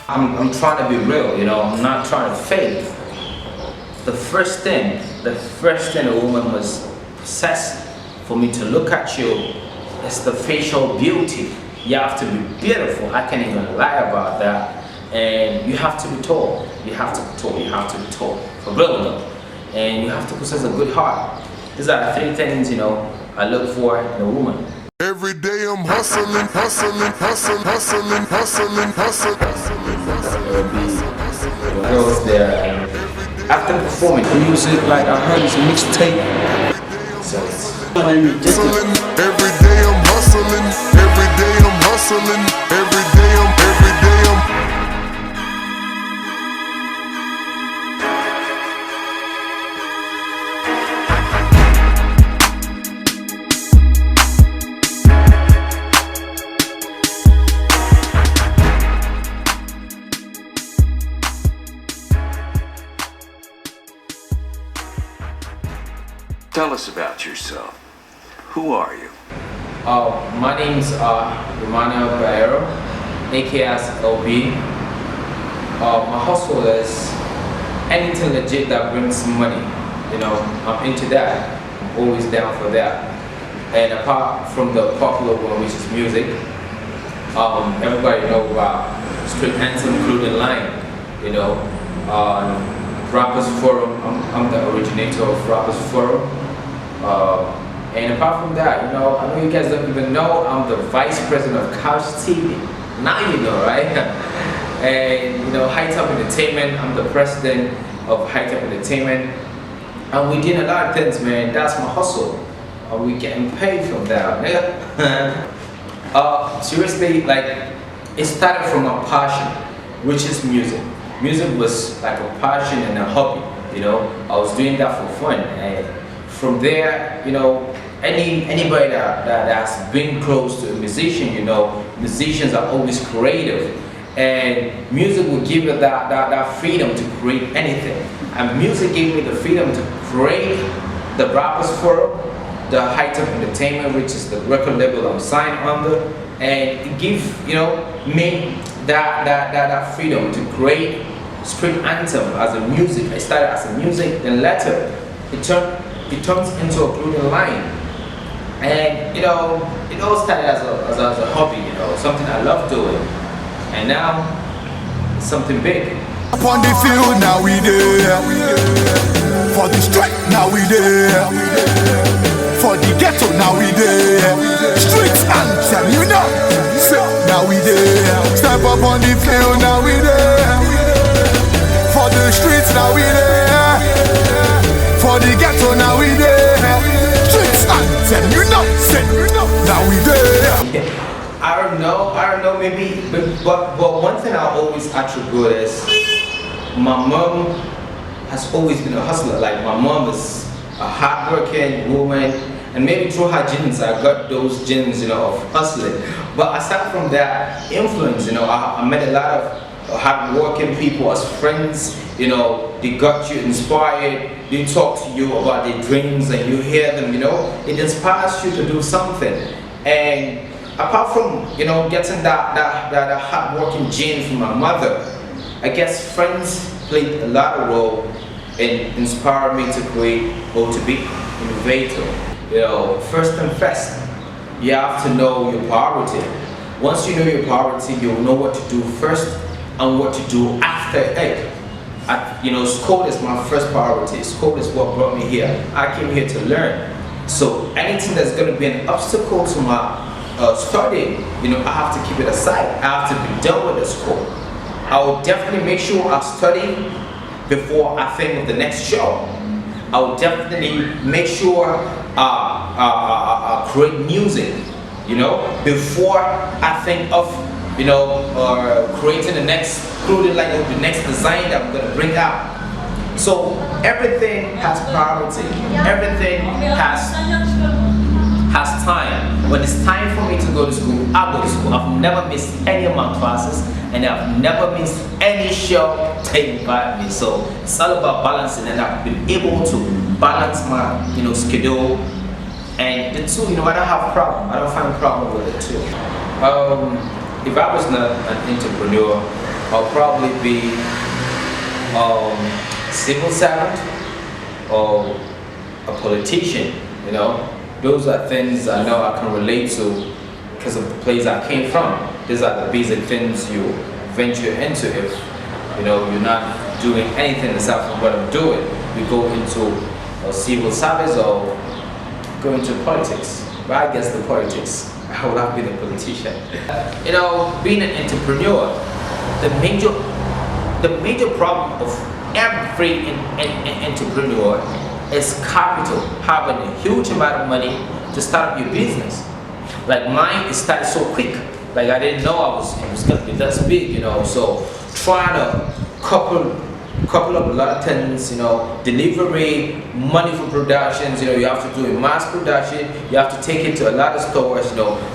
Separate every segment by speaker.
Speaker 1: I'm trying to be real, you know, I'm not trying to fake. The first thing a woman must possess for me to look at you is the facial beauty. You have to be beautiful, I can't even lie about that. And you have to be tall, you have to be tall, you have to be tall, for real though. And you have to possess a good heart. These are the three things, you know, I look for in a woman.
Speaker 2: Every day I'm hustling, hustling, hustling, hustling, hustling, hustling,
Speaker 1: ELBEE, the girls there, and after performing the music, like I heard it's a mixtape. So it's
Speaker 2: hustling. Every day I'm hustling, every day I'm hustling, every day I'm.
Speaker 3: Tell us about yourself. Who are you?
Speaker 1: My name's Barrero, aka ELBEE. My hustle is anything legit that brings money. You know, I'm into that. I'm always down for that. And apart from the popular one, which is music, everybody know about street anthem clothing line. You know, Rappers Forum. I'm the originator of Rappers Forum. And apart from that, you know, I know you guys don't even know, I'm the vice president of hUSTLE. Now you know, right? And you know, High Top Entertainment, I'm the president of High Top Entertainment. And we did a lot of things, man. That's my hustle. We getting paid from that, nigga. Seriously, like, it started from a passion, which is music. Music was like a passion and a hobby, you know. I was doing that for fun, and from there, you know, anybody that's been close to a musician, you know, musicians are always creative, and music will give you that freedom to create anything. And music gave me the freedom to create the Rappers Forum, the High Top Entertainment, which is the record label I'm signed under, and it gives, you know, me that freedom to create street anthem as a music. I started as a music, then later it turns into a clothing line. And you know, it all started as a hobby, you know, something I love doing. And now it's something big.
Speaker 2: On the field now we there, for the street now we there, for the ghetto now we there, street anthem, you know, so now we there, step up on the field now we there, for the streets now we there, for the ghetto now we there, street anthem, you know, now we there.
Speaker 1: I don't know, maybe, but one thing I always attribute is my mom has always been a hustler. Like, my mom is a hardworking woman, and maybe through her genes I got those genes, you know, of hustling. But aside from that influence, you know, I met a lot of hardworking people as friends. You know, they got you inspired, they talk to you about their dreams, and you hear them, you know, it inspires you to do something. And apart from, you know, getting that hard-working gene from my mother, I guess friends played a lot of role in inspiring me to create or to be innovator. You know, first and first, you have to know your priority. Once you know your priority, you'll know what to do first and what to do after it. You know, school is my first priority. School is what brought me here. I came here to learn. So anything that's going to be an obstacle to my studying, you know, I have to keep it aside. I have to be done with the school. I will definitely make sure I study before I think of the next show. I will definitely make sure I create music, you know, before I think of, you know, creating the next clothing line, the next design that I'm going to bring out. So everything has priority. Everything has time. When it's time for me to go to school, I go to school. I've never missed any of my classes, and I've never missed any show taken by me. So it's all about balancing, and I've been able to balance my, you know, schedule. And the two, you know, I don't have a problem. I don't find a problem with it too. If I was not an entrepreneur, I'll probably be civil servant or a politician. You know, those are things I know I can relate to because of the place I came from. These are the basic things you venture into if you're not doing anything aside from what I'm doing. We go into a civil service or go into politics. But I guess the politics, I would have been a politician. Being an entrepreneur, the major problem of every entrepreneur is capital, having a huge amount of money to start up your business. Like mine, it started so quick. Like I didn't know it was gonna be this big, so trying to couple up a lot of things, delivery, money for productions, you have to do a mass production, you have to take it to a lot of stores,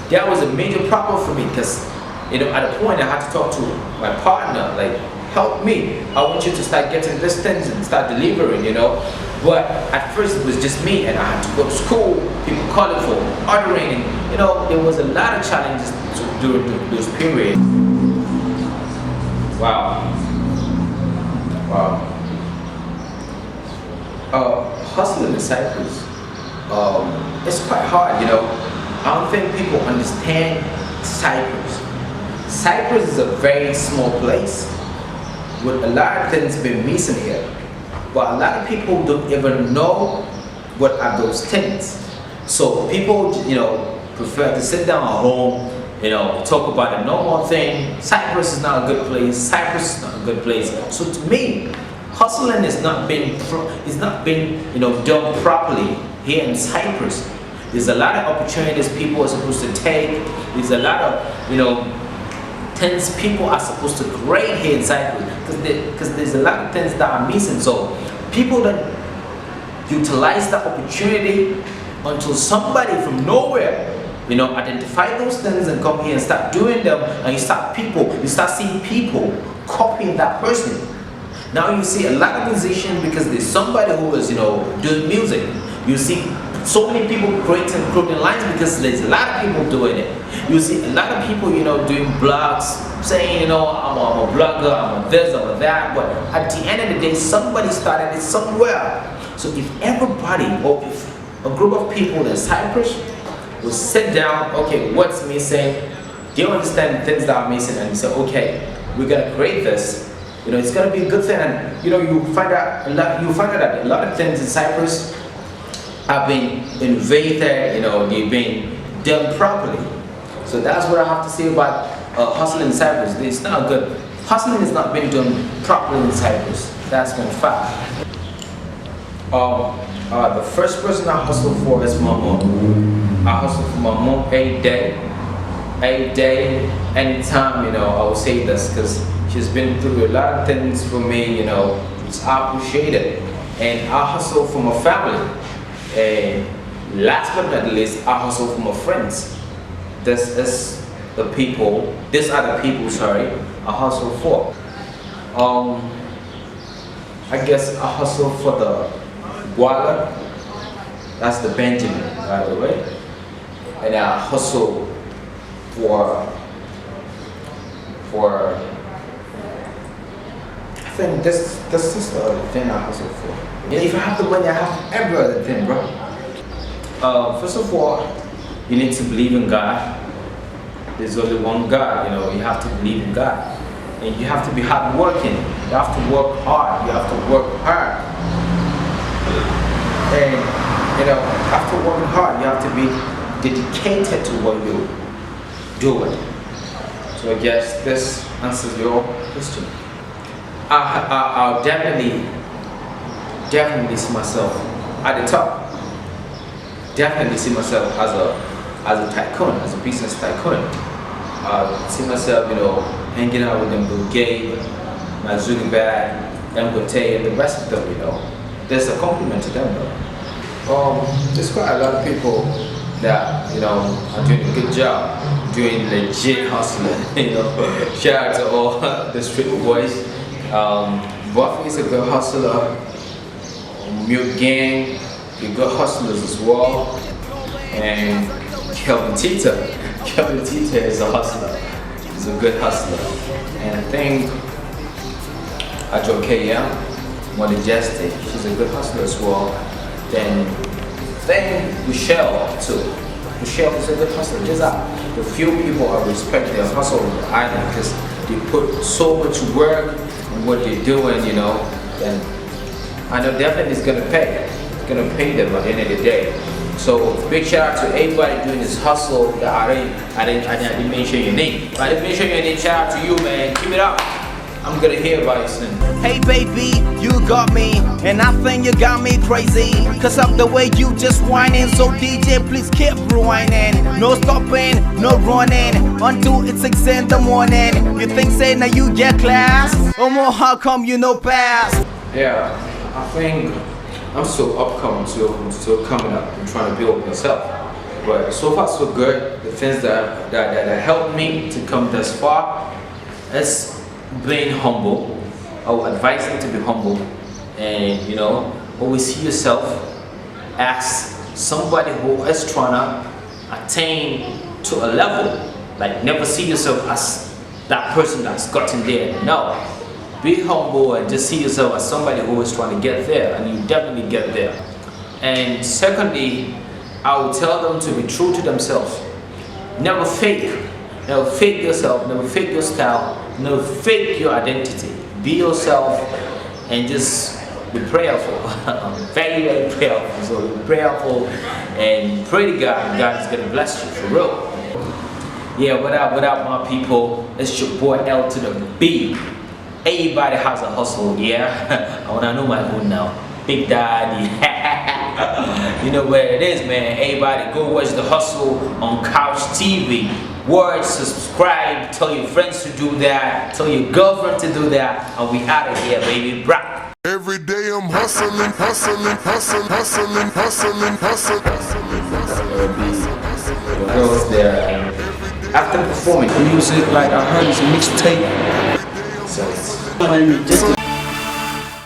Speaker 1: that was a major problem for me because, at a point I had to talk to my partner, like, help me, I want you to start getting these things and start delivering, but at first it was just me and I had to go to school, people calling for ordering, and, there was a lot of challenges during those periods. Wow. Hustling in Cyprus, it's quite hard, I don't think people understand Cyprus. Cyprus is a very small place with a lot of things being missing here, but a lot of people don't even know what are those things. So people, prefer to sit down at home, talk about a normal thing. Cyprus is not a good place. Cyprus is not a good place. So to me, hustling is not being done properly here in Cyprus. There's a lot of opportunities people are supposed to take. There's a lot of things people are supposed to create here in Cyprus because there's a lot of things that are missing. So people don't utilize the opportunity until somebody from nowhere identify those things and come here and start doing them, and you start seeing people copying that person. Now you see a lot of musicians because there's somebody who is doing music. You see so many people creating clothing lines because there's a lot of people doing it. You see a lot of people doing blogs saying I'm a blogger, I'm a this, I'm a that, but at the end of the day somebody started it somewhere. So if everybody or if a group of people in Cyprus will sit down, okay, what's missing? Do you understand the things that are missing? And you say, okay, we're gonna create this. It's gonna be a good thing, and you find out that a lot of things in Cyprus have been invaded. They've been done properly. So that's what I have to say about hustling in Cyprus. It's not good. Hustling has not been done properly in Cyprus. That's one fact. The first person I hustle for is my mom. I hustle for my mom every day, anytime, I will say this because she's been through a lot of things for me, which I appreciate it. And I hustle for my family. And last but not least, I hustle for my friends. These are the people, I hustle for. I guess I hustle for the Guala, that's the Benjamin, by the way. And I hustle for I think this is the other thing I hustle for. If I have the money, I have every other thing, bro. First of all, you need to believe in God. There's only one God, you have to believe in God. And you have to be hardworking. You have to work hard. You have to work hard. And after working hard, you have to be dedicated to what you're doing. So I guess this answers your question. I'll definitely see myself at the top. Definitely see myself as a tycoon, as a business tycoon. See myself, hanging out with them, Bill Gates, my Zuckerberg, Dangote, and the rest of them, There's a compliment to them, though. There's quite a lot of people that, are doing a good job, doing legit hustling, Shout out to all the street boys. Buffy is a good hustler. Milk Gang, you're good hustlers as well. And Kelvin Tita is a hustler. He's a good hustler. And I think Ajokeya, Modejeste, she's a good hustler as well. Then Michelle too. Michelle is a good hustler. These are the few people I respect their hustle on the island because they put so much work in what they're doing, you know. And I know definitely it's gonna pay. It's gonna pay them at the end of the day. So big shout out to everybody doing this hustle. I didn't mention your name. If I didn't mention your name, shout out to you, man. Keep it up. I'm gonna hear about it soon.
Speaker 4: Hey baby, you got me, and I think you got me crazy, cause of the way you just whining. So DJ, please keep rewinding. No stopping, no running, until it's 6 in the morning. You think say now you get class? More how come you no pass?
Speaker 1: Yeah, I think I'm still upcoming, still coming up and trying to build myself. But so far so good. The things that helped me to come this far is being humble. I would advise them to be humble, and you know, always see yourself as somebody who is trying to attain to a level. Like, never see yourself as that person that's gotten there. No, be humble and just see yourself as somebody who is trying to get there, and you definitely get there. And secondly, I would tell them to be true to themselves. Never fake. Never fake yourself, never fake your style, never fake your identity. Be yourself and just be prayerful. Very, very prayerful. So be prayerful and pray to God. God is going to bless you for real. Yeah, what up my people? It's your boy L to the B. Everybody has a hustle, yeah? I want to know my own now. Big Daddy. You know where it is, man. Everybody go watch The Hustle on Couch TV. Watch, subscribe, tell your friends to do that, tell your girlfriend to do that, and we out of here, baby. Brah.
Speaker 2: Every day I'm hustling, hustling, hustling, hustling, hustling, hustling,
Speaker 1: The girls there, and after performing the music, like I heard it's a mixtape. So it's